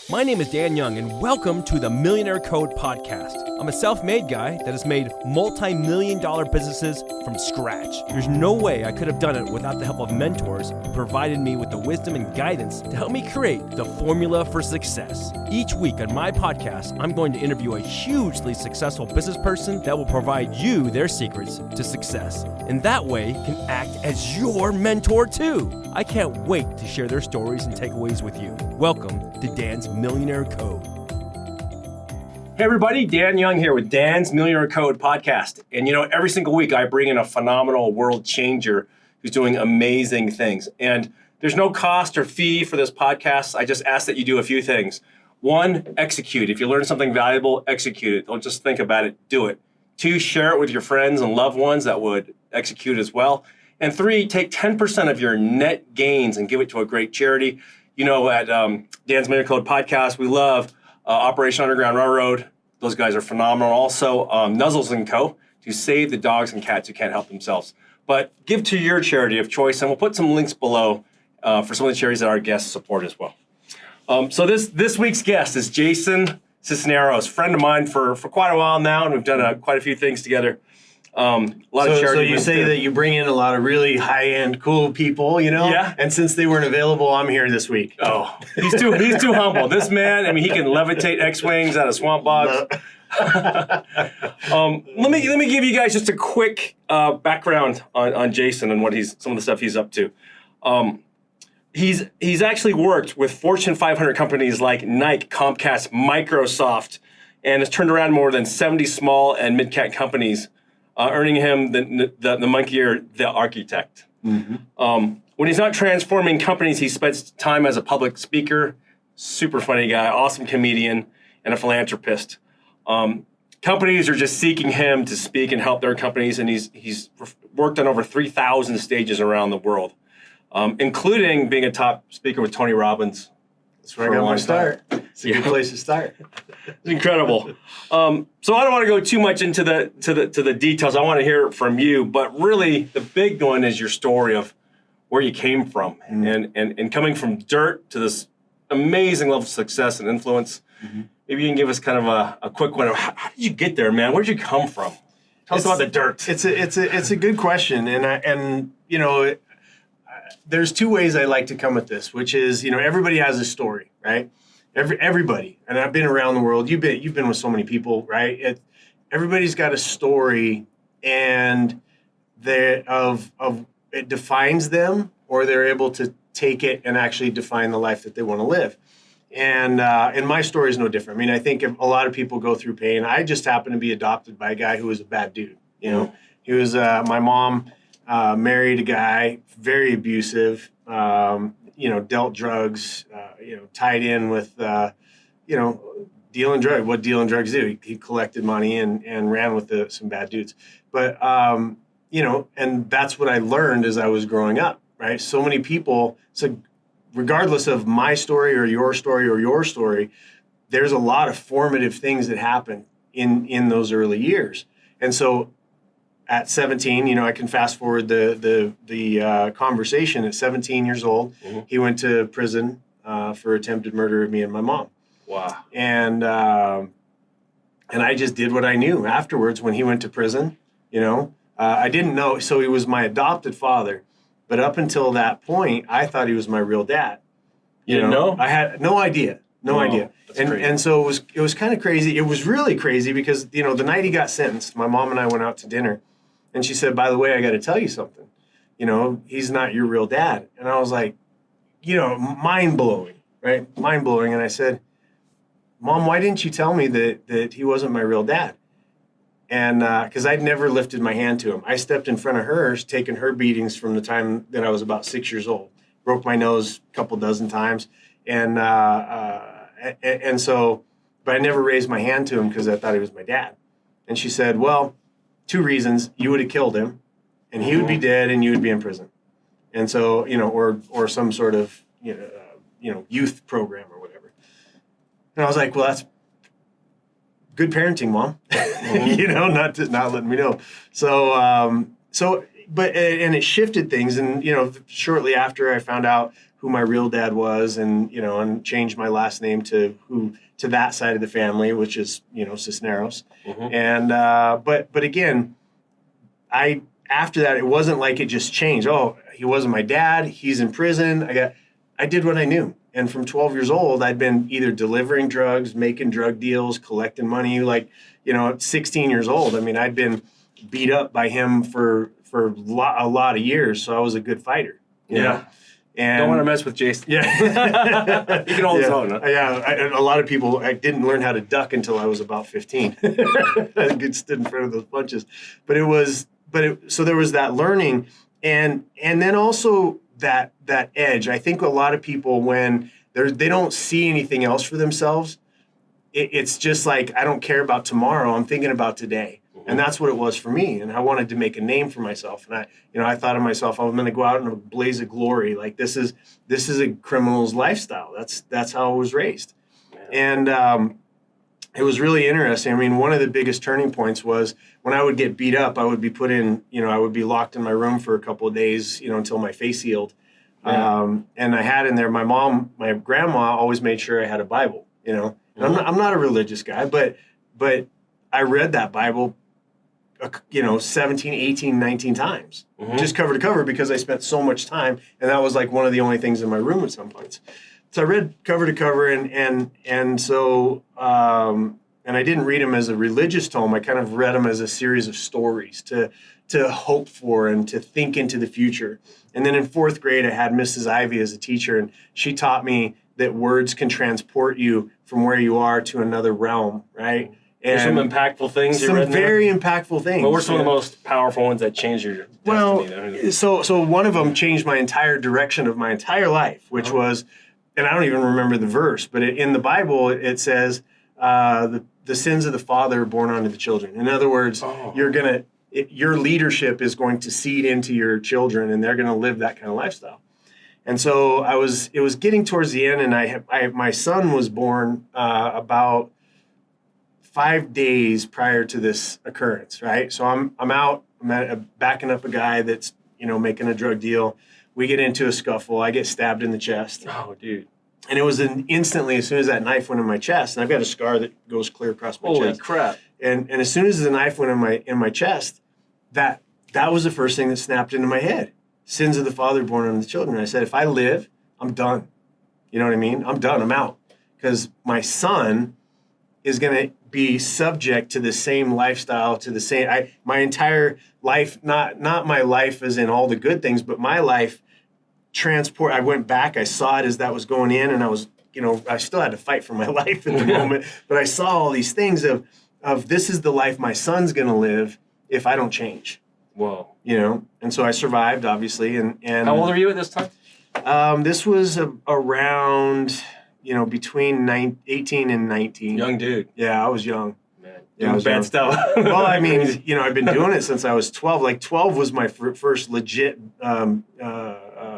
My name is Dan Young, and welcome to the Millionaire Code podcast. I'm a self-made guy that has made multi-million-dollar businesses from scratch. There's no way I could have done it without the help of mentors who provided me with the wisdom and guidance to help me create the formula for success. Each week on my podcast, I'm going to interview a hugely successful business person that will provide you their secrets to success, and that way can act as your mentor too. I can't wait to share their stories and takeaways with you. Welcome to Dan's Millionaire Code. Hey everybody, Dan Young here with Dan's Millionaire Code podcast. And you know, every single week I bring in a phenomenal world changer who's doing amazing things. And there's no cost or fee for this podcast. I just ask that you do a few things. One, execute. If you learn something valuable, execute it. Don't just think about it, do it. Two, share it with your friends and loved ones that would execute as well. And three, take 10% of your net gains and give it to a great charity. You know, at Dan's Millionaire Code podcast, we love Operation Underground Railroad. Those guys are phenomenal. Also, Nuzzles & Co. to save the dogs and cats who can't help themselves. But give to your charity of choice, and we'll put some links below for some of the charities that our guests support as well. So this week's guest is Jason Sisneros, friend of mine for quite a while now, and we've done quite a few things together. A lot of charity. So you say that you bring in a lot of really high-end, cool people, you know? Yeah. And since they weren't available, I'm here this week. Oh, he's too humble. This man, I mean, he can levitate X-wings out of swamp bogs. Let me give you guys just a quick background on Jason and some of the stuff he's up to. He's actually worked with Fortune 500 companies like Nike, Comcast, Microsoft, and has turned around more than 70 small and mid-cap companies. Earning him the moniker, the architect. Mm-hmm. When he's not transforming companies, he spends time as a public speaker, super funny guy, awesome comedian, and a philanthropist. Companies are just seeking him to speak and help their companies, and he's worked on over 3,000 stages around the world, including being a top speaker with Tony Robbins. That's where I got my start. It's a good place to start. It's incredible. So I don't want to go too much into the details. I want to hear it from you, but really the big one is your story of where you came from and coming from dirt to this amazing level of success and influence. Mm-hmm. Maybe you can give us kind of a quick one of how did you get there, man? Where did you come from? Tell us about the dirt. It's a good question, and you know. There's two ways I like to come at this, which is, you know, everybody has a story, right? Everybody, and I've been around the world. You've been with so many people, right? Everybody's got a story, and it defines them, or they're able to take it and actually define the life that they want to live. And my story is no different. I mean, I think a lot of people go through pain. I just happened to be adopted by a guy who was a bad dude. You know, he was my mom. Married a guy, very abusive, dealt drugs, tied in with, dealing drugs. What dealing drugs do? He collected money and ran with some bad dudes. But, and that's what I learned as I was growing up, right? So many people, so regardless of my story or your story, there's a lot of formative things that happen in those early years. And so, at 17, I can fast forward the conversation. At 17 years old, mm-hmm. He went to prison for attempted murder of me and my mom. Wow. And I just did what I knew afterwards when he went to prison. I didn't know. So he was my adopted father, but up until that point, I thought he was my real dad. You didn't know? I had no idea. No idea. And so it was kind of crazy. It was really crazy because the night he got sentenced, my mom and I went out to dinner. And she said, by the way, I got to tell you something. He's not your real dad. And I was like, mind blowing, right? Mind blowing. And I said, Mom, why didn't you tell me that he wasn't my real dad? And because I'd never lifted my hand to him. I stepped in front of her, taking her beatings from the time that I was about 6 years old. Broke my nose a couple dozen times. And so, but I never raised my hand to him because I thought he was my dad. And she said, well, 2 reasons: you would have killed him, and he would be dead, and you would be in prison, and so or some sort of youth program or whatever. And I was like, well, that's good parenting, Mom. not letting me know. So but it shifted things, and shortly after I found out who my real dad was, and and changed my last name to that side of the family, which is Sisneros. And but again, after that, it wasn't like it just changed. Oh, he wasn't my dad. He's in prison. I did what I knew. And from 12 years old, I'd been either delivering drugs, making drug deals, collecting money. At 16 years old, I mean, I'd been beat up by him for a lot of years. So I was a good fighter. You know? And don't want to mess with Jason. Yeah. He can hold his own. Huh? Yeah. A lot of people, I didn't learn how to duck until I was about 15. I stood in front of those punches. So there was that learning, and then also that edge. I think a lot of people, when they don't see anything else for themselves, it's just like, I don't care about tomorrow. I'm thinking about today. And that's what it was for me. And I wanted to make a name for myself. And I thought of myself, I'm going to go out in a blaze of glory. Like, this is a criminal's lifestyle. That's how I was raised. And it was really interesting. I mean, one of the biggest turning points was when I would get beat up, I would be put in, I would be locked in my room for a couple of days, until my face healed. Yeah. And I had in there, my grandma always made sure I had a Bible, And I'm not a religious guy, but I read that Bible 17, 18, 19 times, just cover to cover, because I spent so much time, and that was like one of the only things in my room at some points. So I read cover to cover, and so and I didn't read them as a religious tome. I kind of read them as a series of stories to hope for and to think into the future. And then in 4th grade, I had Mrs. Ivy as a teacher, and she taught me that words can transport you from where you are to another realm, right? And some impactful things. Some very impactful things. What were some of the most powerful ones that changed your destiny? Well, so one of them changed my entire direction of my entire life, which was, and I don't even remember the verse, but in the Bible it says, the sins of the father are born onto the children. In other words, your leadership is going to seed into your children, and they're going to live that kind of lifestyle. And so it was getting towards the end, and my son was born about 5 days prior to this occurrence, right? So I'm backing up a guy that's, making a drug deal. We get into a scuffle. I get stabbed in the chest. Oh, dude. And it was instantly, as soon as that knife went in my chest, and I've got a scar that goes clear across my chest. Holy crap. And as soon as the knife went in my chest, that was the first thing that snapped into my head. Sins of the father born on the children. I said, if I live, I'm done. You know what I mean? I'm done. I'm out. Because my son is going to be subject to the same lifestyle, to the same, my entire life, not my life as in all the good things, but my life I went back, I saw it as that was going in, and I was, I still had to fight for my life in the moment, but I saw all these things of this is the life my son's going to live if I don't change. Whoa. And so I survived, obviously. And how old are you at this time? This was around, between 18 and 19. Young dude. Yeah, I was young. Man, doing bad stuff. Well, I mean, I've been doing it since I was 12. Like 12 was my first legit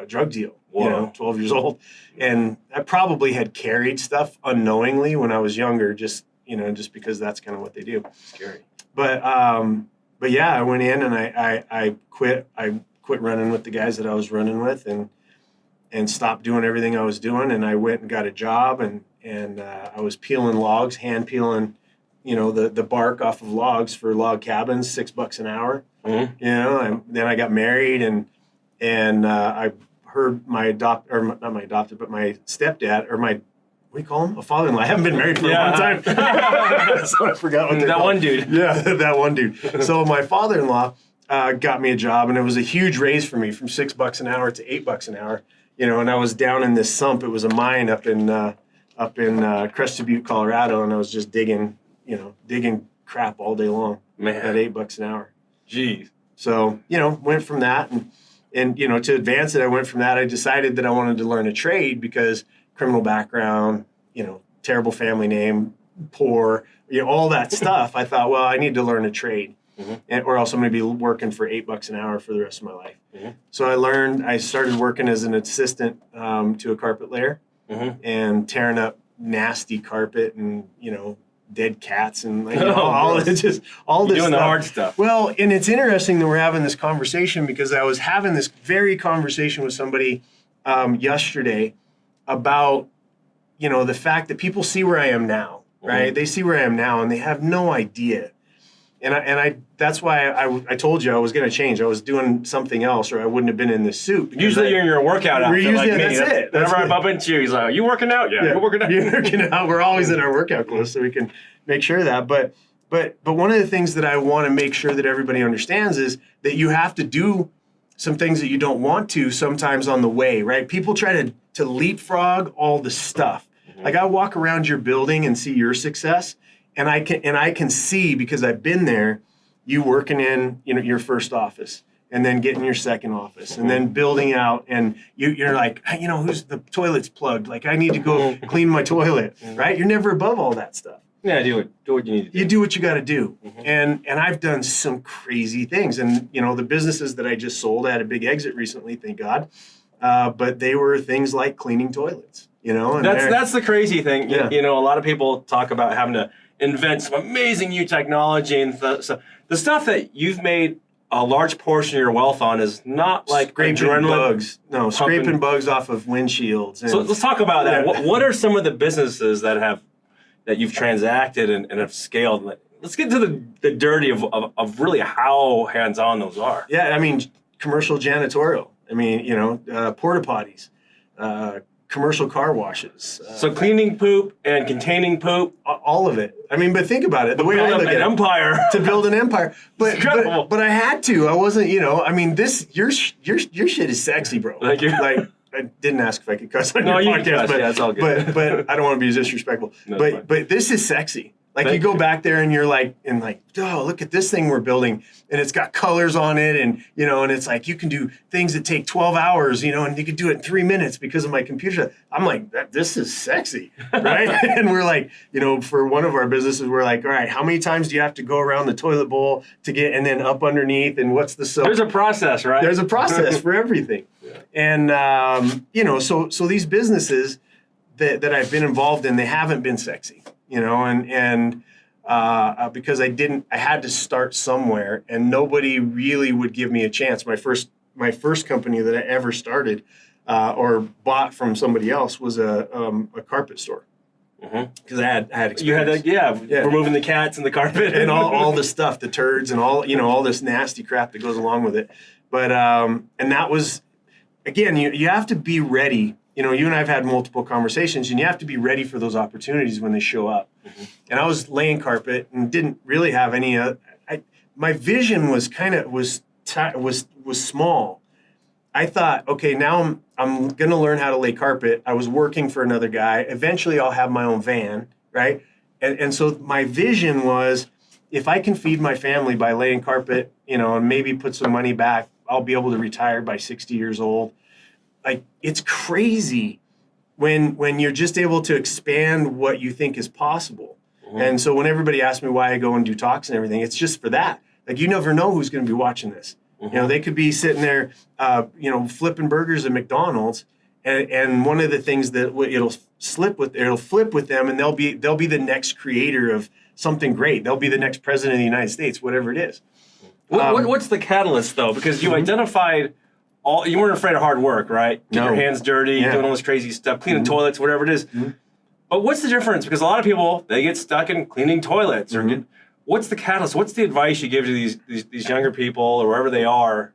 drug deal. Whoa. 12 years old, and I probably had carried stuff unknowingly when I was younger, just because that's kind of what they do. Scary. But yeah, I went in and I quit. I quit running with the guys that I was running with, and stopped doing everything I was doing. And I went and got a job, and I was peeling logs, hand peeling, the bark off of logs for log cabins, $6 an hour. Mm-hmm. And then I got married, and I heard my not my adopted, but my stepdad, or my, what do you call him? A father-in-law. I haven't been married for a long time. So I forgot what they're called. One dude. Yeah, that one dude. So my father-in-law got me a job, and it was a huge raise for me from $6 an hour to $8 an hour. And I was down in this sump. It was a mine up in Crested Butte, Colorado, and I was just digging crap all day long. Man. At $8 an hour. Jeez. So, went from that, and to advance it, I went from that. I decided that I wanted to learn a trade because criminal background, terrible family name, poor, all that stuff. I thought, well, I need to learn a trade, or else I'm going to be working for $8 an hour for the rest of my life. Mm-hmm. So I started working as an assistant to a carpet layer, and tearing up nasty carpet and, dead cats and all this You're doing stuff. The hard stuff. Well, and it's interesting that we're having this conversation, because I was having this very conversation with somebody yesterday about, the fact that people see where I am now, right? Mm-hmm. They see where I am now and they have no idea. And I that's why I told you I was going to change. I was doing something else, or I wouldn't have been in this suit. Usually you're in your workout outfit like me. That's it. Whenever I bump into you, he's like, you working out? Yeah, you're working out. You're working out. We're always in our workout clothes, so we can make sure of that. But one of the things that I want to make sure that everybody understands is that you have to do some things that you don't want to sometimes on the way, right? People try to leapfrog all the stuff. Mm-hmm. Like I walk around your building and see your success. And I can see, because I've been there, you working in your first office, and then getting your second office, and then building out, and you're like, who's the toilet's plugged? Like I need to go clean my toilet, right? You're never above all that stuff. Yeah, do what you need to do. You do what you got to do, and I've done some crazy things, and the businesses that I just sold, I had a big exit recently, thank God, but they were things like cleaning toilets, And that's the crazy thing. Yeah. A lot of people talk about having to invent some amazing new technology, and so the stuff that you've made a large portion of your wealth on is not like scraping bugs. No, scraping bugs off of windshields. So let's talk about that. What are some of the businesses that you've transacted and have scaled? Let's get to the dirty of really how hands-on those are. Yeah, I mean, commercial janitorial. I mean, porta potties. Commercial car washes. So cleaning poop and containing poop. All of it. I mean, but think about it. The way I look at it. Empire. To build an empire. But I had to. I wasn't, I mean, your shit is sexy, bro. Thank you. Like, I didn't ask if I could cuss on your podcast. Can cuss. But, yeah, it's all good. But I don't want to be disrespectful. No, but this is sexy. Like you go back there and you're like, oh, look at this thing we're building, and it's got colors on it, and and it's like you can do things that take 12 hours, and you can do it in 3 minutes because of my computer. I'm like, this is sexy, right? And we're like, for one of our businesses, we're like, all right, how many times do you have to go around the toilet bowl to get, and then up underneath, and what's the soap? There's a process, right? There's a process for everything, and so these businesses that I've been involved in, they haven't been sexy. Because I had to start somewhere, and nobody really would give me a chance. My first company that I ever started or bought from somebody else was a carpet store. Because I had experience. You had removing the cats and the carpet and all the stuff, the turds and all this nasty crap that goes along with it. But and that was, again, you have to be ready. You and I have had multiple conversations, and you have to be ready for those opportunities when they show up. And I was laying carpet and didn't really have any. My vision was was small. I thought, okay, now I'm going to learn how to lay carpet. I was working for another guy. Eventually, I'll have my own van, right? And so my vision was, if I can feed my family by laying carpet, and maybe put some money back, I'll be able to retire by 60 years old. Like, it's crazy when you're just able to expand what you think is possible. And so when everybody asks me why I go and do talks and everything, it's just for that. Like, you never know who's going to be watching this. They could be sitting there, flipping burgers at McDonald's, and one of the things that it'll flip with them, and they'll be the next creator of something great. They'll be the next president of the United States, whatever it is. What's the catalyst, though? Because you identified. You weren't afraid of hard work, right? Get your hands dirty, doing all this crazy stuff, cleaning toilets, whatever it is. But what's the difference? Because a lot of people, they get stuck in cleaning toilets. What's the catalyst? What's the advice you give to these younger people or wherever they are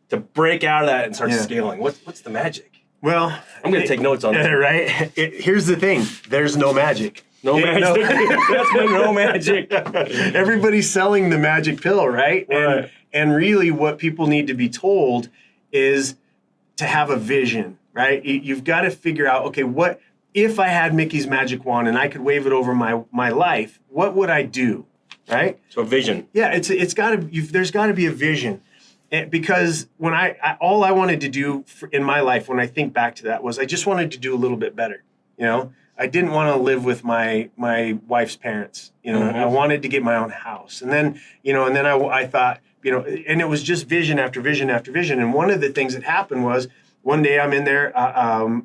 to break out of that and start scaling? What's the magic? Well, I'm going to take notes on that. Right? Here's the thing. There's no magic. No magic. That's my no magic. Everybody's selling the magic pill, right? And really what people need to be told is to have a vision, right? You've got to figure out, okay, what if I had Mickey's magic wand and I could wave it over my life, what would I do, right? So a vision. Yeah, there's got to be a vision. Because when all I wanted to do in my life, when I think back to that, was I just wanted to do a little bit better, I didn't want to live with my wife's parents, I wanted to get my own house. And then, I thought, and it was just vision after vision after vision. And one of the things that happened was one day I'm in there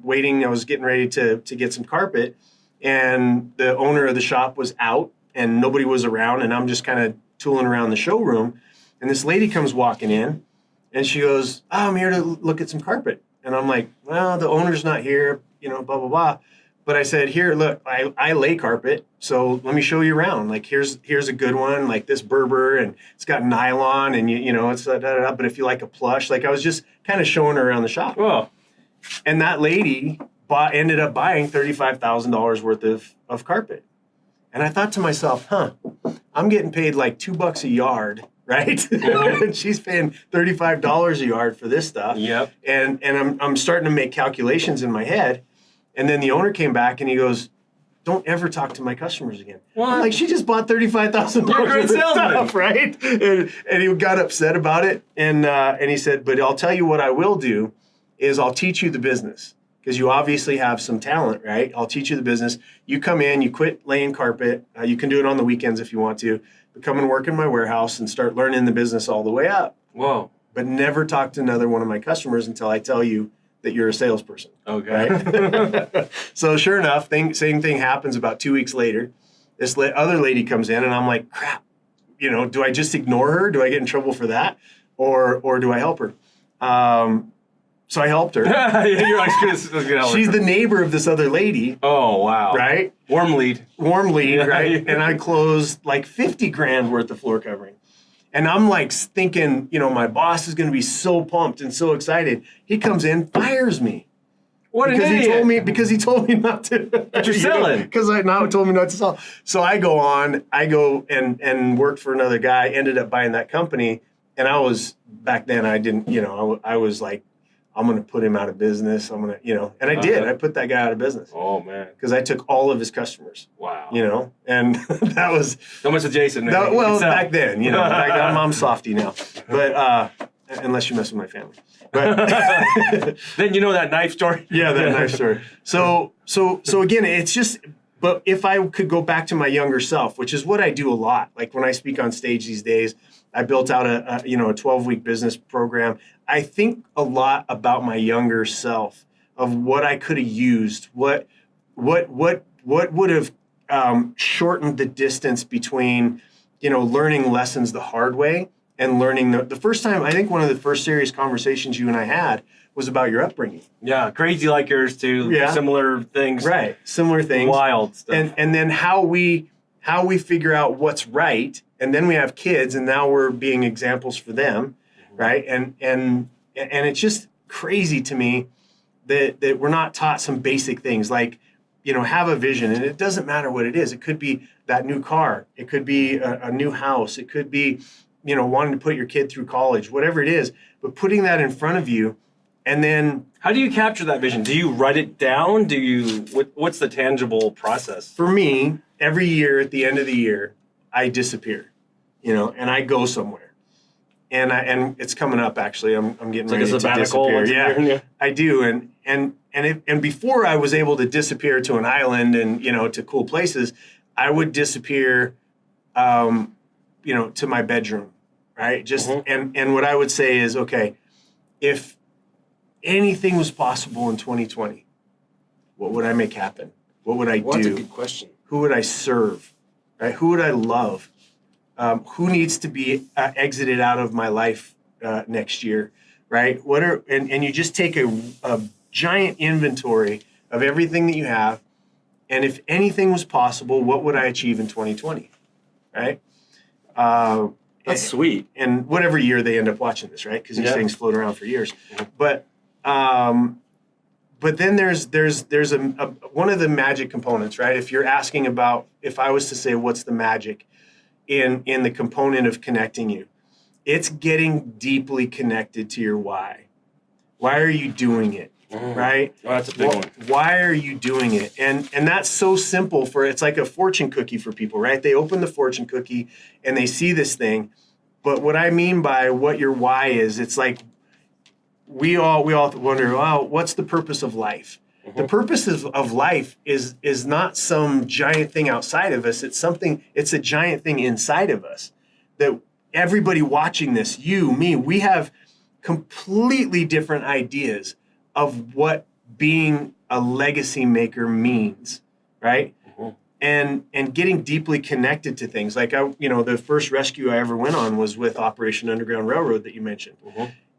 waiting. I was getting ready to get some carpet, and the owner of the shop was out and nobody was around. And I'm just kind of tooling around the showroom. And this lady comes walking in and she goes, I'm here to look at some carpet. And I'm like, well, the owner's not here, blah, blah, blah. But I said, here, look, I lay carpet, so let me show you around. Like, here's a good one, like this Berber, and it's got nylon, and it's da-da-da. But if you like a plush, like I was just kind of showing her around the shop. Oh. And that lady ended up buying $35,000 worth of carpet. And I thought to myself, I'm getting paid like $2 a yard, right? And she's paying $35 a yard for this stuff. Yep. And I'm starting to make calculations in my head. And then the owner came back and he goes, don't ever talk to my customers again. What? I'm like, she just bought $35,000 worth of stuff, right? And he got upset about it. And he said, but I'll tell you what I will do is I'll teach you the business. Because you obviously have some talent, right? I'll teach you the business. You come in, you quit laying carpet. You can do it on the weekends if you want to. But come and work in my warehouse and start learning the business all the way up. Whoa. But never talk to another one of my customers until I tell you that you're a salesperson. Okay. Right? So sure enough, same thing happens about 2 weeks later. This other lady comes in and I'm like, crap, do I just ignore her? Do I get in trouble for that? Or do I help her? So I helped her. You're like, she's the neighbor of this other lady. Oh, wow. Right? Warm lead, right? And I closed like $50,000 worth of floor covering. And I'm like thinking, my boss is going to be so pumped and so excited. He comes in, fires me. What an idiot. Because he told me not to. But you're selling. Because he told me not to sell. So I go and worked for another guy, ended up buying that company. And back then I didn't, I was like, I'm going to put him out of business. I'm going to, and I did. I put that guy out of business. Oh, man. Because I took all of his customers. Wow. And that was. So much of Jason. Back then, back then, I'm softy now. But unless you mess with my family. But then that knife story. Yeah, that knife story. So again, it's just, but if I could go back to my younger self, which is what I do a lot. Like when I speak on stage these days, I built out a 12-week business program. I think a lot about my younger self of what I could have used, what would have shortened the distance between, learning lessons the hard way and learning the first time. I think one of the first serious conversations you and I had was about your upbringing. Yeah, crazy like yours too. Yeah. Similar things. Right, similar things. Wild stuff. And then how we figure out what's right, and then we have kids, and now we're being examples for them, right? And it's just crazy to me that we're not taught some basic things like, have a vision, and it doesn't matter what it is. It could be that new car, it could be a new house, it could be, wanting to put your kid through college, whatever it is. But putting that in front of you, and then how do you capture that vision? Do you write it down? What's the tangible process? For me, every year at the end of the year, I disappear, and I go somewhere, and it's coming up actually. I'm getting ready to disappear. Yeah, I do, and before I was able to disappear to an island and to cool places, I would disappear, to my bedroom, right? Just and what I would say is, okay, if anything was possible in 2020, what would I make happen? What would I do? That's a good question. Who would I serve? Right? Who would I love? Who needs to be exited out of my life next year? Right? And you just take a giant inventory of everything that you have, and if anything was possible, what would I achieve in 2020? Right? That's sweet. And whatever year they end up watching this, right? Because these things float around for years. But then there's one of the magic components, right? If you're asking about, if I was to say what's the magic in the component of connecting you, it's getting deeply connected to your why. Why are you doing it? Right? Oh, that's a big one. Why are you doing it? And that's so simple it's like a fortune cookie for people, right? They open the fortune cookie and they see this thing. But what I mean by what your why is, it's like we all wonder, well, what's the purpose of life? The purpose of life is not some giant thing outside of us. It's a giant thing inside of us that everybody watching this, you, me, we have completely different ideas of what being a legacy maker means, right? And getting deeply connected to things. Like the first rescue I ever went on was with Operation Underground Railroad that you mentioned.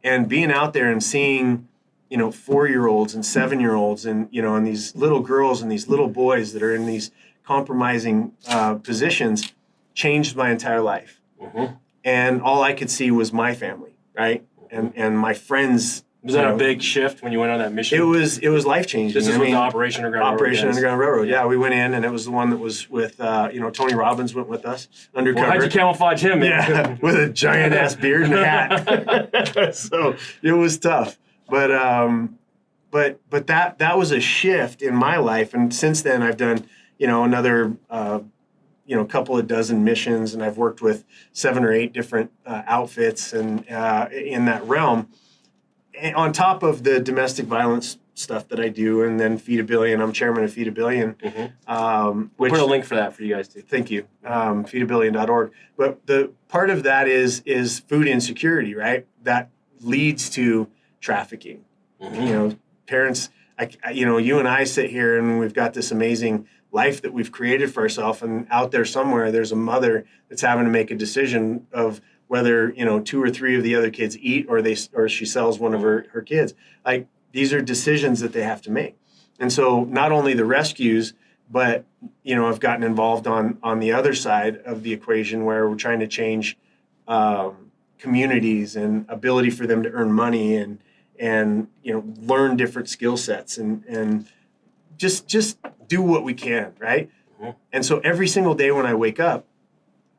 And being out there and seeing 4-year-olds and 7-year-olds and, and these little girls and these little boys that are in these compromising positions changed my entire life. Mm-hmm. And all I could see was my family, right? And my friends. Was that a big shift when you went on that mission? It was life-changing. This is with the Operation Underground Railroad. Yeah, we went in, and it was the one that was with, Tony Robbins went with us, undercover. Well, how'd you camouflage him? Yeah, with a giant-ass beard and a hat. So it was tough. But that was a shift in my life. And since then, I've done, another, couple of dozen missions, and I've worked with 7 or 8 different outfits and in that realm. On top of the domestic violence stuff that I do, and then Feed a Billion, I'm chairman of Feed a Billion. Mm-hmm. We'll put a link for that for you guys too. Thank you, feedabillion.org. But the part of that is food insecurity, right? That leads to trafficking. Mm-hmm. Parents, you and I sit here and we've got this amazing life that we've created for ourselves, and out there somewhere there's a mother that's having to make a decision of whether 2 or 3 of the other kids eat or she sells one of her kids. Like, these are decisions that they have to make. And so not only the rescues, but I've gotten involved on the other side of the equation where we're trying to change communities and ability for them to earn money and learn different skill sets and just do what we can, right? Mm-hmm. And so every single day when I wake up,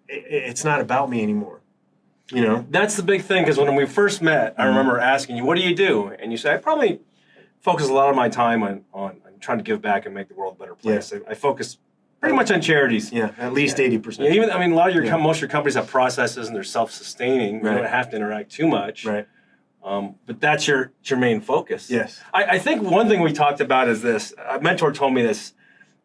it's not about me anymore. That's the big thing, because when we first met, I remember asking you, what do you do? And you said, I probably focus a lot of my time on trying to give back and make the world a better place. Yeah. I focus pretty much on charities. Yeah, at least 80%. Yeah, a lot of most of your companies have processes and they're self-sustaining. Right. You don't have to interact too much. Right. But that's your main focus. Yes. I think one thing we talked about is this. A mentor told me this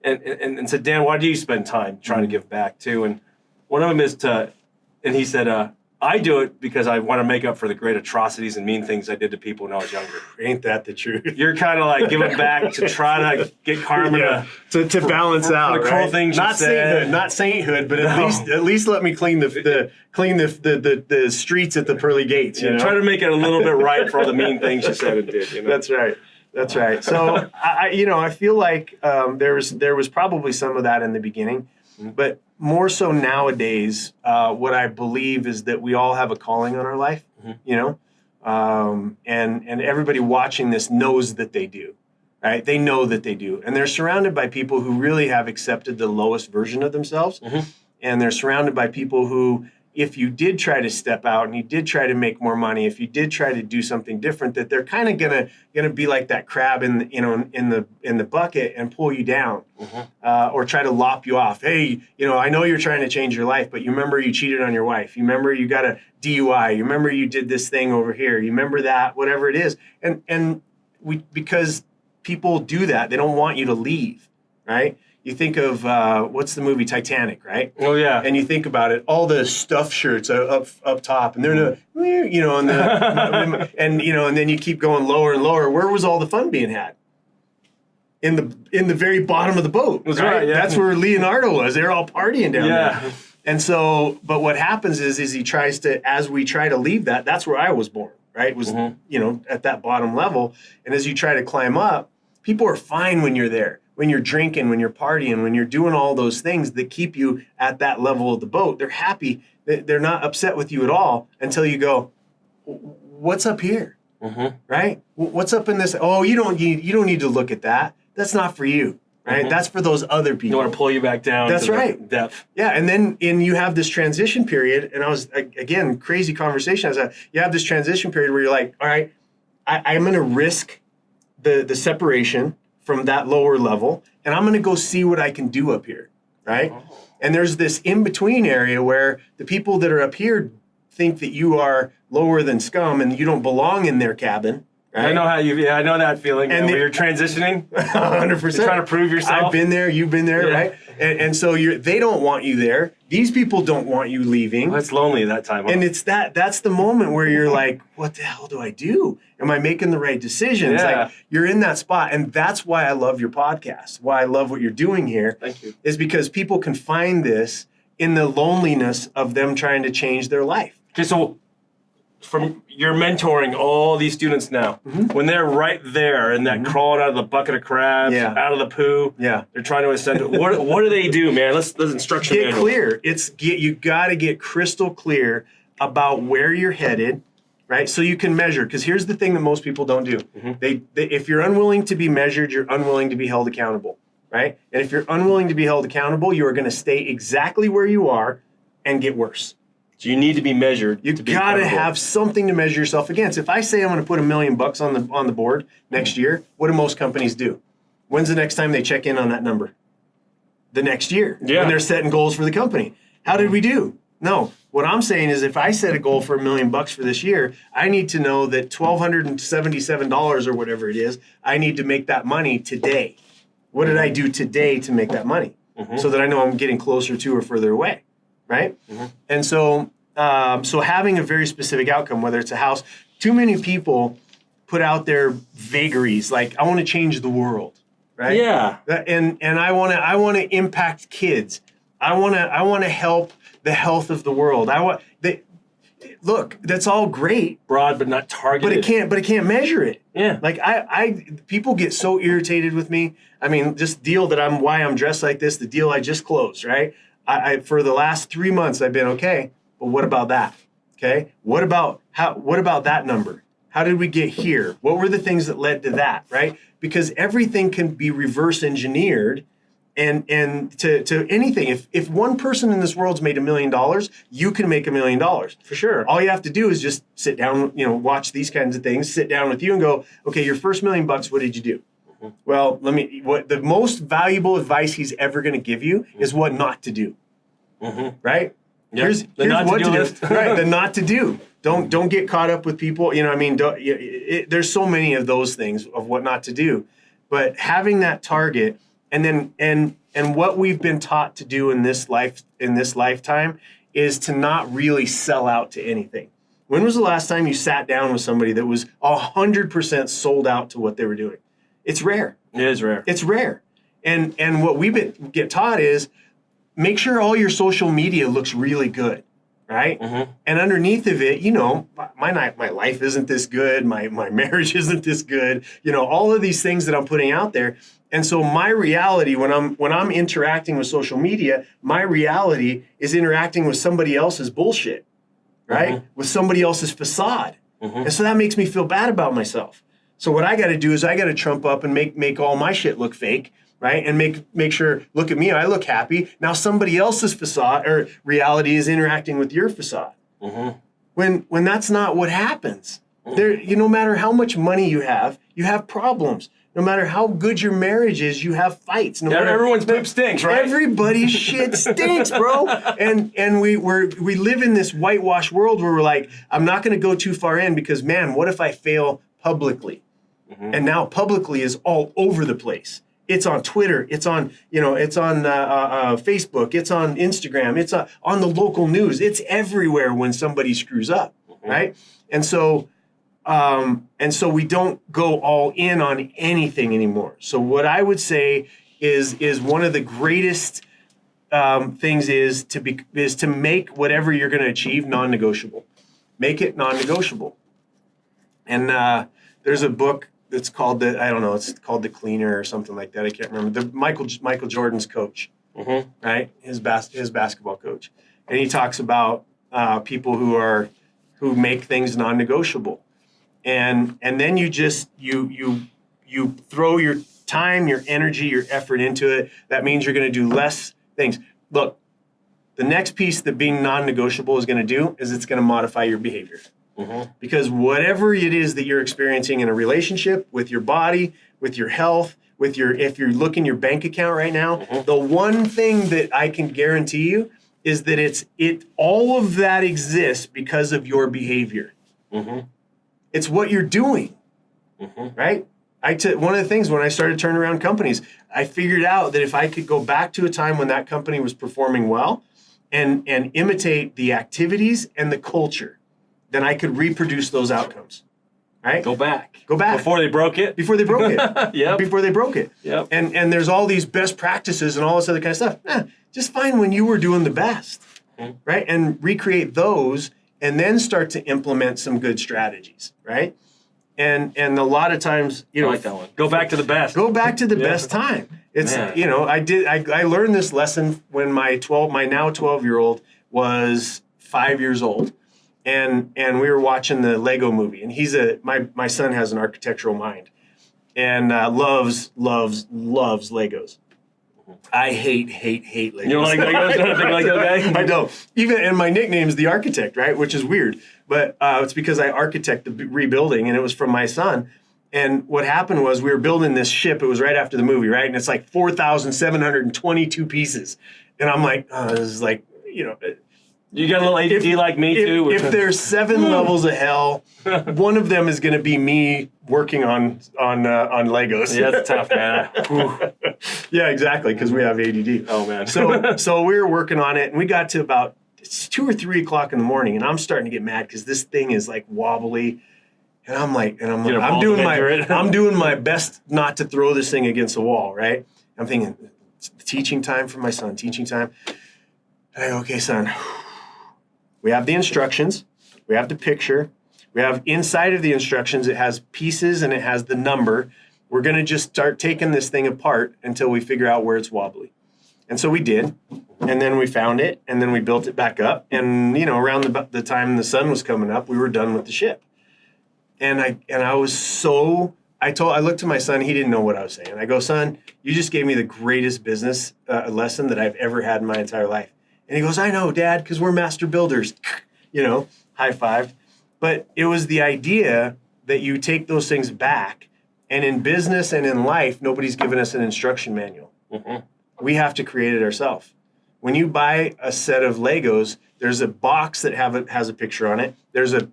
and said, Dan, why do you spend time trying to give back too? And one of them is and he said, I do it because I want to make up for the great atrocities and mean things I did to people when I was younger. Ain't that the truth? You're kind of like giving back to try to get karma to balance out the cruel things not you said. Not sainthood, but at least let me clean the streets at the pearly gates. Try to make it a little bit right for all the mean things you said and did. That's right. That's right. So I feel like there was probably some of that in the beginning, but more so nowadays, what I believe is that we all have a calling on our life, and everybody watching this knows that they do, right? They know that they do. And they're surrounded by people who really have accepted the lowest version of themselves. Mm-hmm. And they're surrounded by people who, if you did try to step out and you did try to make more money, if you did try to do something different, that they're kind of gonna be like that crab in the bucket and pull you down, or try to lop you off. Hey, I know you're trying to change your life, but you remember you cheated on your wife. You remember you got a DUI. You remember you did this thing over here. You remember that, whatever it is. And because people do that, they don't want you to leave, right? You think of what's the movie Titanic, right? Oh yeah. And you think about it, all the stuff shirts up top, and they're and then you keep going lower and lower. Where was all the fun being had? In the very bottom of the boat. That's right. Yeah. That's where Leonardo was. They're all partying down there. And so, but what happens is he tries to, as we try to leave that, that's where I was born, right? Was at that bottom level, and as you try to climb up, people are fine when you're there. When you're drinking, when you're partying, when you're doing all those things that keep you at that level of the boat, they're happy. They're not upset with you at all until you go, what's up here, right? What's up in this? Oh, you don't need to look at that. That's not for you, right? That's for those other people. They want to pull you back down. That's to right. The depth. Yeah, and you have this transition period, and I was, again, crazy conversation. You have this transition period where you're like, all right, I'm going to risk the separation from that lower level, and I'm going to go see what I can do up here, right? Oh. And there's this in-between area where the people that are up here think that you are lower than scum and you don't belong in their cabin, right? I know I know that feeling. And when you're transitioning, 100%. You're trying to prove yourself. I've been there, you've been there, right? And so they don't want you there. These people don't want you leaving. Well, it's lonely at that time. And it's that's the moment where you're like, what the hell do I do? Am I making the right decisions? Yeah. Like, you're in that spot. And that's why I love your podcast. Why I love what you're doing here. Thank you. Is because people can find this in the loneliness of them trying to change their life. Okay, so from you're mentoring all these students now, when they're right there and that crawling out of the bucket of crabs, out of the poo, they're trying to ascend. What do they do, man? Let's instruction get manual. clear. You got to get crystal clear about where you're headed, right? So you can measure. Because here's the thing that most people don't do. They if you're unwilling to be measured, you're unwilling to be held accountable, right? And if you're unwilling to be held accountable, you are going to stay exactly where you are and get worse. So you need to be measured. You got to have something to measure yourself against. If I say I'm going to put $1 million on the board next year, what do most companies do? When's the next time they check in on that number? The next year, when they're setting goals for the company. How did we do? No. What I'm saying is, if I set a goal for $1 million for this year, I need to know that $1,277 or whatever it is, I need to make that money today. What did I do today to make that money? So that I know I'm getting closer to or further away. Right? And so so having a very specific outcome, whether it's a house, too many people put out their vagaries, like, I want to change the world, right? Yeah. And I want to impact kids. I want to help the health of the world. Look, that's all great. Broad but not targeted. But it can't measure it. Yeah. Like people get so irritated with me. I mean, this deal why I'm dressed like this, the deal I just closed, right? I for the last 3 months I've been okay, but what about that? Okay, what about that number? How did we get here? What were the things that led to that? Right? Because everything can be reverse engineered, and to anything. If one person in this world's made $1 million, you can make $1 million for sure. All you have to do is just sit down, watch these kinds of things, sit down with you and go, okay, your first $1 million, what did you do? Well, what the most valuable advice he's ever going to give you is what not to do. Right? Yep. Here's not what to do to list. do. Right, the not to do. Don't get caught up with people. There's so many of those things of what not to do. But having that target, and what we've been taught to do in this lifetime is to not really sell out to anything. When was the last time you sat down with somebody that was 100% sold out to what they were doing? It's rare. It is rare. It's rare. And what we get taught is make sure all your social media looks really good, right? And underneath of it, my life isn't this good. My marriage isn't this good. All of these things that I'm putting out there. And so my reality when I'm interacting with social media, my reality is interacting with somebody else's bullshit, right? With somebody else's facade. And so that makes me feel bad about myself. So what I got to do is I got to trump up and make all my shit look fake, right? And make sure, look at me, I look happy. Now somebody else's facade or reality is interacting with your facade. When that's not what happens. No matter how much money you have problems. No matter how good your marriage is, you have fights. Everyone's poop stinks, right? Everybody's shit stinks, bro. And we live in this whitewash world where we're like, I'm not going to go too far in because, man, what if I fail publicly? And now publicly is all over the place. It's on Twitter. It's on Facebook. It's on Instagram. It's on the local news. It's everywhere when somebody screws up, right? And so we don't go all in on anything anymore. So what I would say is one of the greatest things is to make whatever you're going to achieve non-negotiable. Make it non-negotiable. And there's a book that's called it's called The Cleaner or something like that. I can't remember. The Michael Jordan's coach, right? His basketball coach, and he talks about people who make things non-negotiable. And then you throw your time, your energy, your effort into it. That means you're going to do less things. Look, the next piece that being non-negotiable is going to do is it's going to modify your behavior. Because whatever it is that you're experiencing in a relationship, with your body, with your health, if you're looking your bank account right now, the one thing that I can guarantee you is that all of that exists because of your behavior. It's what you're doing, right? One of the things when I started turning around companies, I figured out that if I could go back to a time when that company was performing well and imitate the activities and the culture, then I could reproduce those outcomes, right? Go back. Before they broke it. Yep. Before they broke it. Yep. And there's all these best practices and all this other kind of stuff. Just find when you were doing the best, right? And recreate those and then start to implement some good strategies, right? And a lot of times, I like that one. Go back to the best. Go back to the best time. It's, Man. I learned this lesson when my now 12-year-old was 5 years old. And we were watching the Lego movie, and my son has an architectural mind, and loves Legos. I hate Legos. You don't like Legos? Not a big Lego guy? I don't. And my nickname's the architect, right? Which is weird, but it's because I architect the rebuilding, and it was from my son. And what happened was we were building this ship. It was right after the movie, right? And it's like 4,722 pieces, and I'm like, this is like, You got a little ADD like me too. If there's 7 levels of hell, one of them is going to be me working on Legos. Yeah, that's tough, man. Yeah, exactly, because we have ADD. Oh man. So we were working on it, and we got to about 2 or 3 o'clock in the morning, and I'm starting to get mad because this thing is like wobbly, and I'm doing my best not to throw this thing against the wall, right? I'm thinking, it's teaching time for my son, teaching time. And I go, okay, son. We have the instructions, we have the picture, we have inside of the instructions, it has pieces and it has the number. We're going to just start taking this thing apart until we figure out where it's wobbly. And so we did, and then we found it, and then we built it back up. And, around the time the sun was coming up, we were done with the ship. And I looked to my son, he didn't know what I was saying. I go, son, you just gave me the greatest business lesson that I've ever had in my entire life. And he goes, I know, Dad, because we're master builders, high five. But it was the idea that you take those things back. And in business and in life, nobody's given us an instruction manual. Mm-hmm. We have to create it ourselves. When you buy a set of Legos, there's a box that has a picture on it. There's a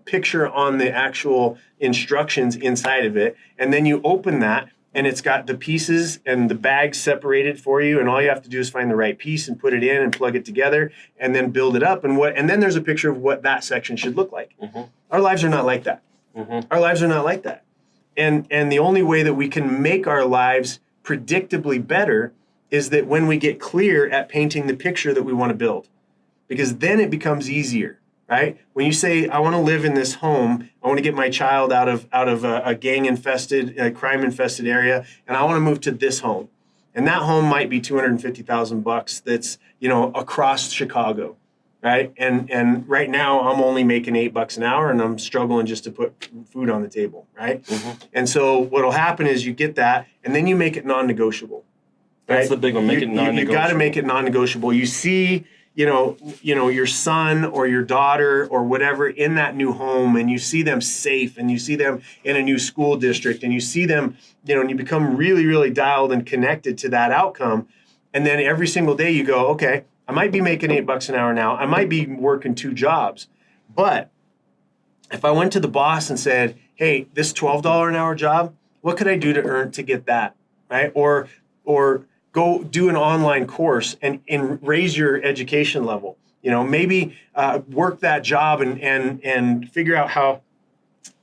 picture on the actual instructions inside of it. And then you open that, and it's got the pieces and the bags separated for you, and all you have to do is find the right piece and put it in and plug it together and then build it up. And then there's a picture of what that section should look like. Mm-hmm. Our lives are not like that. Mm-hmm. Our lives are not like that. And the only way that we can make our lives predictably better is that when we get clear at painting the picture that we want to build, because then it becomes easier. Right? When you say, I want to live in this home, I want to get my child out of a gang-infested, crime-infested area, and I want to move to this home. And that home might be $250,000 that's, across Chicago, right? And right now I'm only making $8 an hour, and I'm struggling just to put food on the table, right? Mm-hmm. And so what'll happen is you get that, and then you make it non-negotiable. Right? That's the big one, make it non-negotiable. You got to make it non-negotiable. You see your son or your daughter or whatever in that new home, and you see them safe, and you see them in a new school district, and you see them, and you become really, really dialed and connected to that outcome. And then every single day you go, okay, I might be making $8 an hour now. I might be working 2 jobs. But if I went to the boss and said, hey, this $12 an hour job, what could I do to get that, right? Or go do an online course and raise your education level. Maybe work that job and figure out how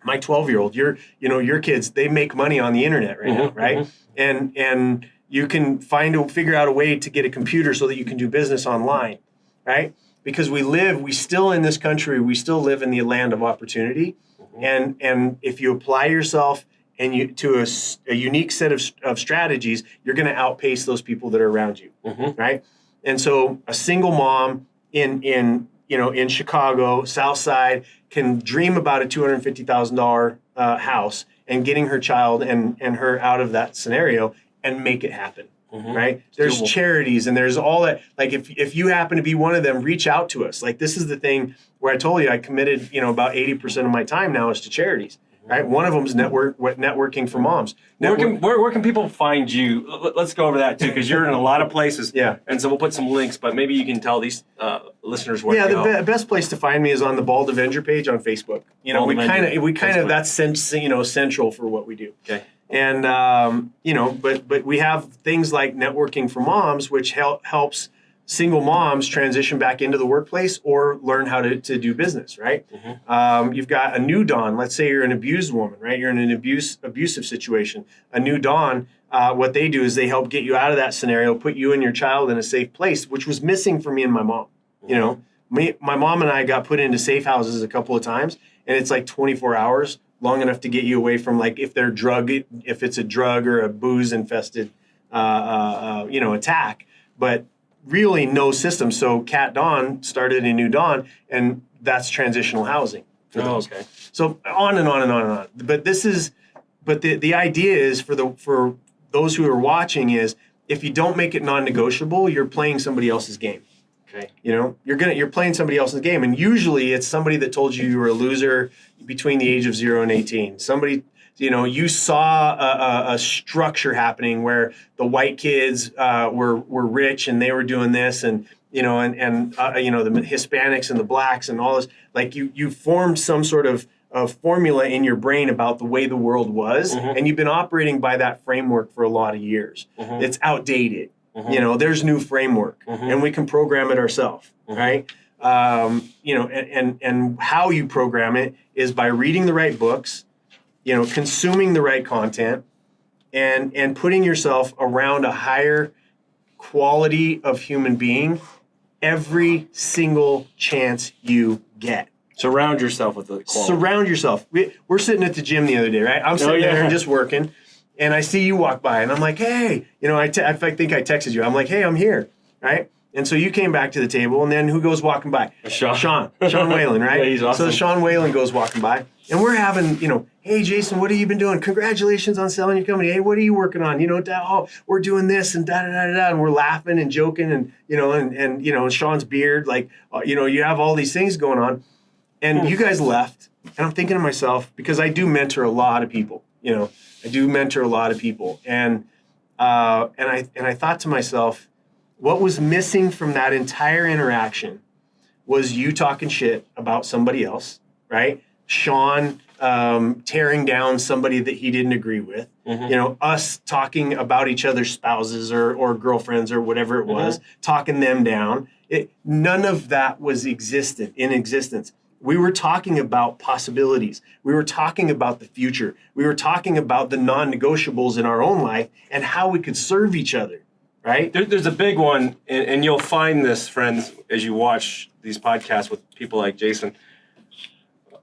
my 12-year-old, your kids, they make money on the internet right now, right? Mm-hmm. And you can figure out a way to get a computer so that you can do business online, right? Because we still in this country, we still live in the land of opportunity. Mm-hmm. And if you apply yourself and to a unique set of strategies, you're going to outpace those people that are around you, mm-hmm. right? And so a single mom in Chicago, South Side, can dream about a $250,000 house and getting her child and her out of that scenario and make it happen, mm-hmm. right? There's charities and there's all that. Like if you happen to be one of them, reach out to us. Like this is the thing where I told you I committed, about 80% of my time now is to charities. Right, one of them is networking for moms. Where can people find you? Let's go over that too, because you're in a lot of places. Yeah, and so we'll put some links, but maybe you can tell these listeners where. Yeah, to go. The best place to find me is on the Bald Avenger page on Facebook. We kind of that's central for what we do. Okay, and but we have things like networking for moms, which helps single moms transition back into the workplace or learn how to do business, right? Mm-hmm. You've got a new dawn. Let's say you're an abused woman, right? You're in an abusive situation. A new dawn, what they do is they help get you out of that scenario, put you and your child in a safe place, which was missing for me and my mom. Mm-hmm. My mom and I got put into safe houses a couple of times, and it's like 24 hours, long enough to get you away from like if it's a drug or a booze infested, attack, but really no system. So Cat Dawn started a new Dawn, and that's transitional housing. Okay. So on and on and on and on. But the idea is for those who are watching is if you don't make it non-negotiable, you're playing somebody else's game. Okay. You're playing somebody else's game, and usually it's somebody that told you were a loser between the age of 0 and 18. Somebody, you saw a structure happening where the white kids were rich and they were doing this, and the Hispanics and the blacks and all this. Like you formed some sort of formula in your brain about the way the world was, and you've been operating by that framework for a lot of years. It's outdated. There's new framework, and we can program it ourselves, right? And how you program it is by reading the right books, consuming the right content, and putting yourself around a higher quality of human being every single chance you get. Surround yourself with the quality. Surround yourself. We're sitting at the gym the other day, right? I'm sitting there and just working, and I see you walk by, and I'm like, hey, I think I texted you. I'm like, hey, I'm here, right? And so you came back to the table, and then who goes walking by? Sean Whalen, right? Yeah, he's awesome. So Sean Whalen goes walking by, and we're having, hey, Jason, what have you been doing? Congratulations on selling your company. Hey, what are you working on? We're doing this and da-da-da-da-da, and we're laughing and joking, and, and Sean's beard, like, you have all these things going on. And you guys left, and I'm thinking to myself, because I do mentor a lot of people, and I thought to myself, what was missing from that entire interaction was you talking shit about somebody else, right? Sean tearing down somebody that he didn't agree with, us talking about each other's spouses or girlfriends or whatever it was, talking them down. None of that was in existence. We were talking about possibilities. We were talking about the future. We were talking about the non-negotiables in our own life and how we could serve each other, right? There's a big one, and you'll find this, friends, as you watch these podcasts with people like Jason.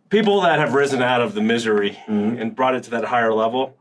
People that have risen out of the misery and brought it to that higher level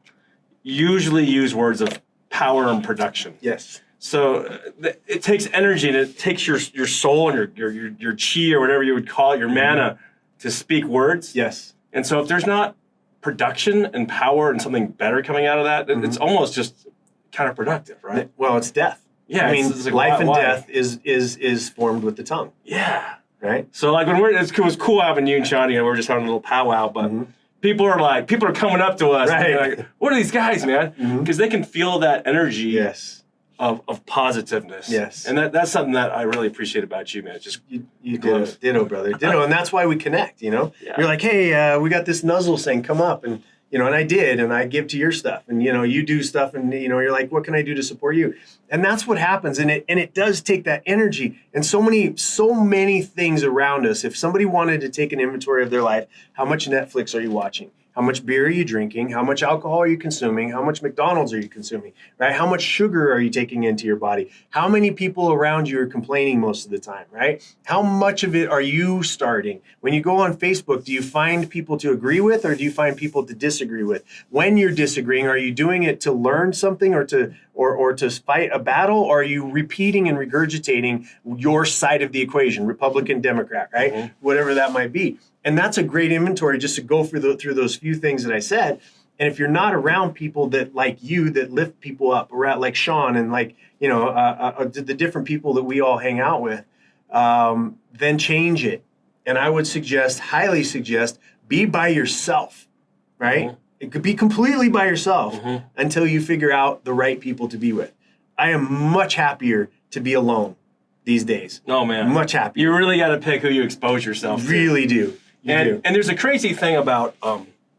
usually use words of power and production. Yes. So it takes energy, and it takes your soul and your chi or whatever you would call it, your mana, to speak words. Yes. And so if there's not production and power and something better coming out of that, it's almost just counterproductive, right? Well, it's death. Yeah. It's like life and death is formed with the tongue. Yeah. Right. So like it was cool having you and Shawnee, and we were just having a little powwow, but people are coming up to us. Right. And like, what are these guys, man? Because they can feel that energy. Yes. Of positiveness. Yes. And that's something that I really appreciate about you, man. It's just you ditto, brother. Ditto. And that's why we connect, Yeah. You're like, hey, we got this nuzzle thing, come up. And, and I did, and I give to your stuff. And, you do stuff, and, you're like, what can I do to support you? And that's what happens. And it does take that energy. And so many things around us. If somebody wanted to take an inventory of their life, how much Netflix are you watching? How much beer are you drinking? How much alcohol are you consuming? How much McDonald's are you consuming? Right? How much sugar are you taking into your body? How many people around you are complaining most of the time, right? How much of it are you starting? When you go on Facebook, do you find people to agree with, or do you find people to disagree with? When you're disagreeing, are you doing it to learn something or to fight a battle, or are you repeating and regurgitating your side of the equation, Republican, Democrat, right? Whatever that might be. And that's a great inventory just to go through those few things that I said. And if you're not around people that like you, that lift people up, around like Sean and the different people that we all hang out with, then change it. And I would highly suggest, be by yourself, right? It could be completely by yourself until you figure out the right people to be with. I am much happier to be alone these days. Oh, man. Much happier. You really got to pick who you expose yourself to. Really do. And there's a crazy thing about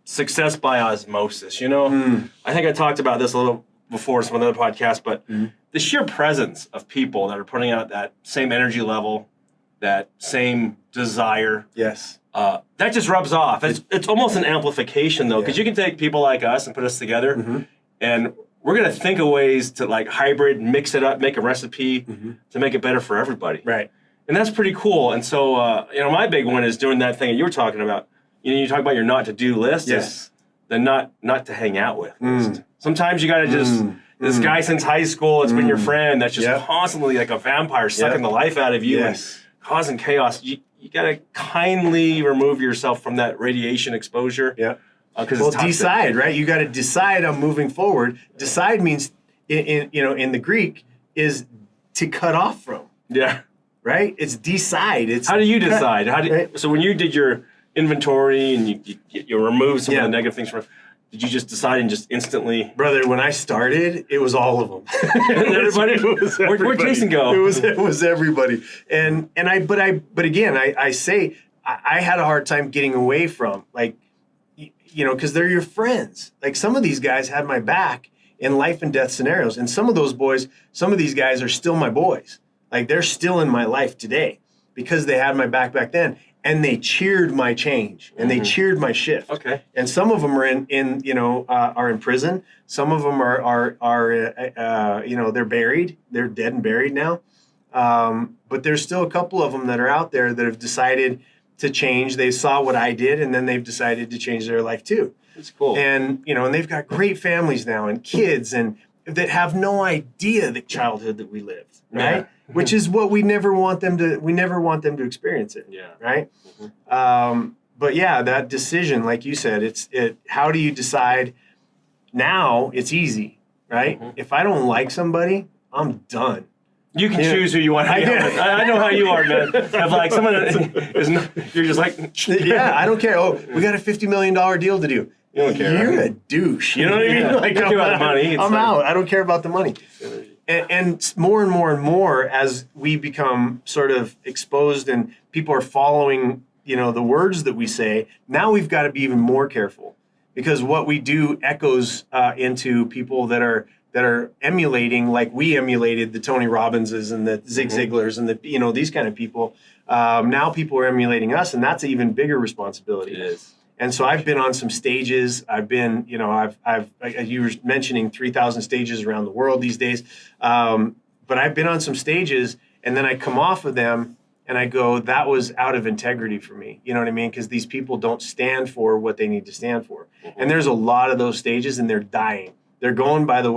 success by osmosis. I think I talked about this a little before in some other podcasts, but the sheer presence of people that are putting out that same energy level, that same desire. Yes. That just rubs off. It's almost an amplification, though, because you can take people like us and put us together, and we're going to think of ways to hybrid, mix it up, make a recipe to make it better for everybody. Right. And that's pretty cool. And so, my big one is doing that thing that you were talking about. You talk about your not to do list. Yes. The not to hang out with list. Sometimes you got to just, this guy since high school, it's been your friend that's just constantly like a vampire sucking the life out of you and causing chaos. You got to kindly remove yourself from that radiation exposure. Yeah. Well, decide, right? You got to decide I'm moving forward. Decide means, in the Greek, is to cut off from. Yeah. Right? It's decide. It's how do you decide? So when you did your inventory and you removed some of the negative things from, did you just decide and just instantly? Brother, when I started, it was all of them. Everybody? Where'd Jason go? It was everybody. But again, I say I had a hard time getting away from, like, because they're your friends. Like, some of these guys had my back in life and death scenarios, and some of these guys are still my boys. Like, they're still in my life today because they had my back then, and they cheered my change and they cheered my shift. Okay. And some of them are are in prison. Some of them are they're buried. They're dead and buried now. But there's still a couple of them that are out there that have decided to change. They saw what I did, and then they've decided to change their life too. That's cool. And and they've got great families now and kids and that have no idea the childhood that we lived, right? Yeah. Which is what we never want them to experience it. Yeah. Right. But yeah, that decision, like you said, how do you decide? Now it's easy, right? If I don't like somebody, I'm done. You can choose who you want to hang out with. I know how you are, man. If like someone is not, you're just like, yeah, I don't care. Oh, we got a $50 million deal to do. You don't care. You're a douche. You know what I mean? Like, I'm about the money. I'm out. I don't care about the money. And more and more and more as we become sort of exposed and people are following, the words that we say, now we've got to be even more careful because what we do echoes into people that are emulating, like we emulated the Tony Robbinses and the Zig Ziglars and these kind of people. Now people are emulating us, and that's an even bigger responsibility. It is. And so I've been on some stages. I've been, you were mentioning 3,000 stages around the world these days. But I've been on some stages, and then I come off of them, and I go, that was out of integrity for me. You know what I mean? Because these people don't stand for what they need to stand for. And there's a lot of those stages, and they're dying. They're going by the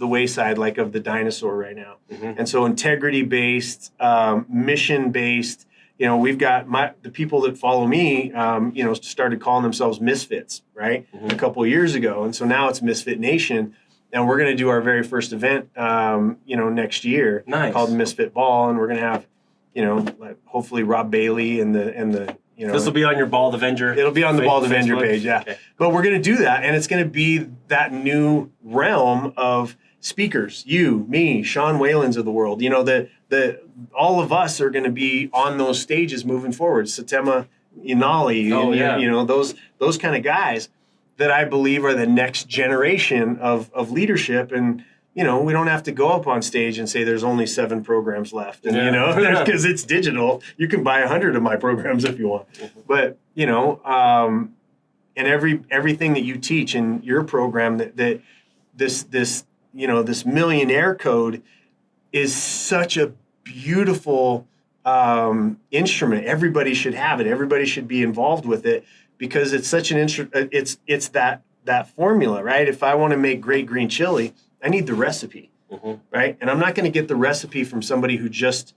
wayside, like of the dinosaur right now. And so integrity-based, mission-based. We've got the people that follow me, started calling themselves Misfits, right? A couple of years ago. And so now it's Misfit Nation. And we're going to do our very first event, next year called Misfit Ball. And we're going to have, hopefully Rob Bailey and the this will be on your Bald Avenger. It'll be on the Bald Avenger page, yeah. Okay. But we're going to do that, and it's going to be that new realm of speakers. You, me, Sean Whalens of the world. All of us are going to be on those stages moving forward. Satema Inali, those kind of guys that I believe are the next generation of leadership. And we don't have to go up on stage and say there's only 7 programs left. And, because it's digital, you can buy 100 of my programs if you want. But, and everything that you teach in your program that this Millionaire code is such a beautiful instrument. Everybody should have it. Everybody should be involved with it because it's such an it's that formula, right? If I want to make great green chili, I need the recipe, right? And I'm not going to get the recipe from somebody who just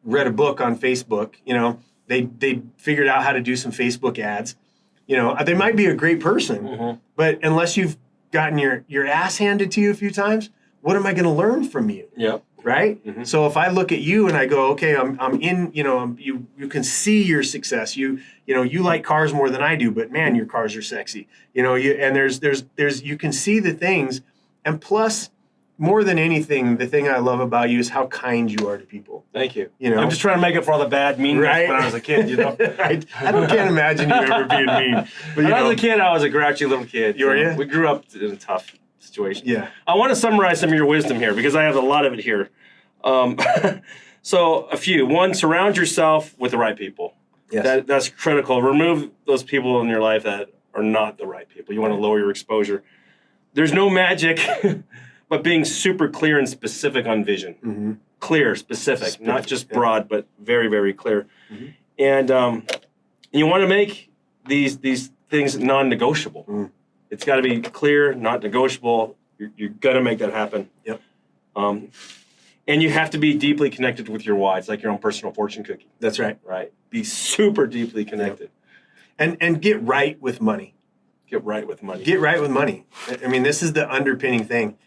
read a book on Facebook. They figured out how to do some Facebook ads. They might be a great person, but unless you've gotten your ass handed to you a few times, what am I going to learn from you? Yep. Right? So if I look at you and I go, okay, I'm in, you can see your success. You like cars more than I do, but man, your cars are sexy. And there's you can see the things. And plus, more than anything, the thing I love about you is how kind you are to people. Thank you. I'm just trying to make up for all the bad meanness when I was a kid. I can't imagine you ever being mean. But when I was a kid, I was a grouchy little kid. You were, yeah? We grew up in a tough situation. Yeah. I want to summarize some of your wisdom here because I have a lot of it here. So a few. One, surround yourself with the right people. Yes. That's critical. Remove those people in your life that are not the right people. You want to lower your exposure. There's no magic, but being super clear and specific on vision. clear, specific, not just broad, but very, very clear. And you want to make these things non-negotiable. It's got to be clear, not negotiable. You're going to make that happen. Yep. And you have to be deeply connected with your why. It's like your own personal fortune cookie. That's right. Right. Be super deeply connected. Yep. And get right with money. Get right with money. Get right with money. I mean, this is the underpinning thing.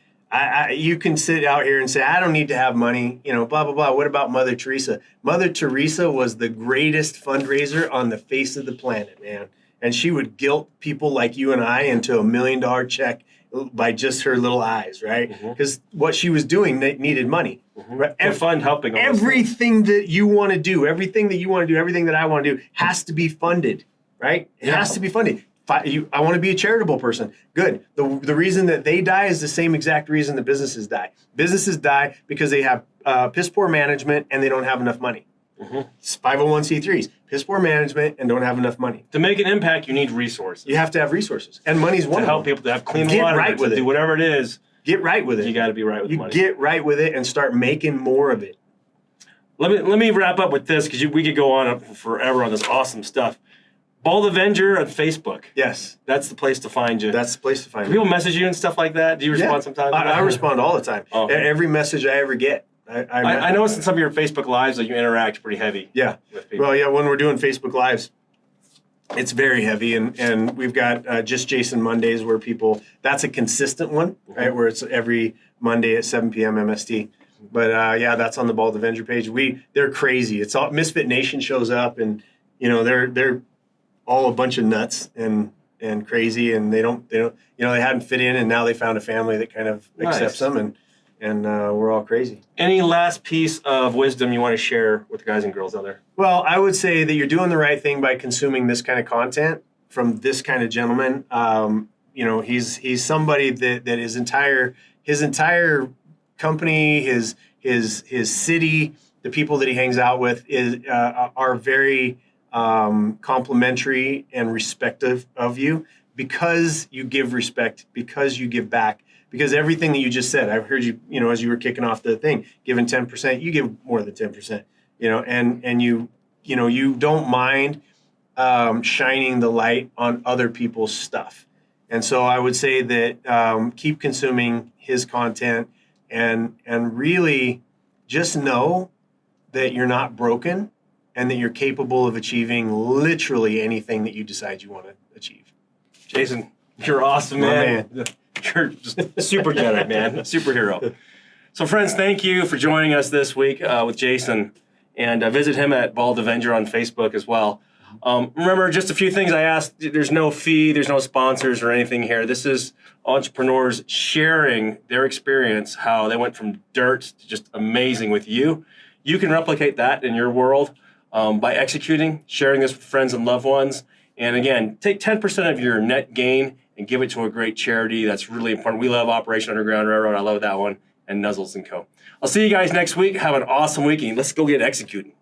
You can sit out here and say, I don't need to have money, blah, blah, blah. What about Mother Teresa? Mother Teresa was the greatest fundraiser on the face of the planet, man. And she would guilt people like you and I into $1 million check by just her little eyes, right? Because what she was doing needed money. Right? To fund helping. Everything that you want to do, everything that I want to do has to be funded, right? It has to be funded. I want to be a charitable person. Good. The reason that they die is the same exact reason that businesses die. Businesses die because they have piss poor management and they don't have enough money. It's 501c3s, piss poor management and don't have enough money. To make an impact, you need resources. You have to have resources, and money's one to of help them. people to have clean Get water, right with to it. do whatever it is. Get right with it. You got to be right with money. Get right with it and start making more of it. Let me wrap up with this because we could go on forever on this awesome stuff. Bald Avenger on Facebook. Yes. That's the place to find you. That's the place to find Do people message you and stuff like that? Do you respond sometimes? I respond all the time. Oh, okay. Every message I ever get. I noticed in some of your Facebook Lives that you interact pretty heavy. Yeah. With people. Well, yeah, when we're doing Facebook Lives, it's very heavy. And we've got Just Jason Mondays where that's a consistent one, right? Where it's every Monday at 7 p.m. MST. But yeah, that's on the Bald Avenger page. They're crazy. It's all Misfit Nation shows up and, they're all a bunch of nuts and crazy, and they hadn't fit in, and now they found a family that kind of accepts them, and we're all crazy. Any last piece of wisdom you want to share with the guys and girls out there? Well, I would say that you're doing the right thing by consuming this kind of content from this kind of gentleman. He's somebody that his entire company, his city, the people that he hangs out with are very complimentary and respective of you because you give respect, because you give back, because everything that you just said, I've heard you, as you were kicking off the thing, giving 10%, you give more than 10%, and you don't mind shining the light on other people's stuff. And so I would say that keep consuming his content and really just know that you're not broken and that you're capable of achieving literally anything that you decide you want to achieve. Jason, you're awesome, man. You're just super Jedi, man. Superhero. So, friends, thank you for joining us this week with Jason. And visit him at Bald Avenger on Facebook as well. Remember, just a few things I asked. There's no fee. There's no sponsors or anything here. This is entrepreneurs sharing their experience, how they went from dirt to just amazing with you. You can replicate that in your world by executing, sharing this with friends and loved ones. And again, take 10% of your net gain and give it to a great charity. That's really important. We love Operation Underground Railroad. I love that one. And Nuzzles & Co. I'll see you guys next week. Have an awesome week, and let's go get executing.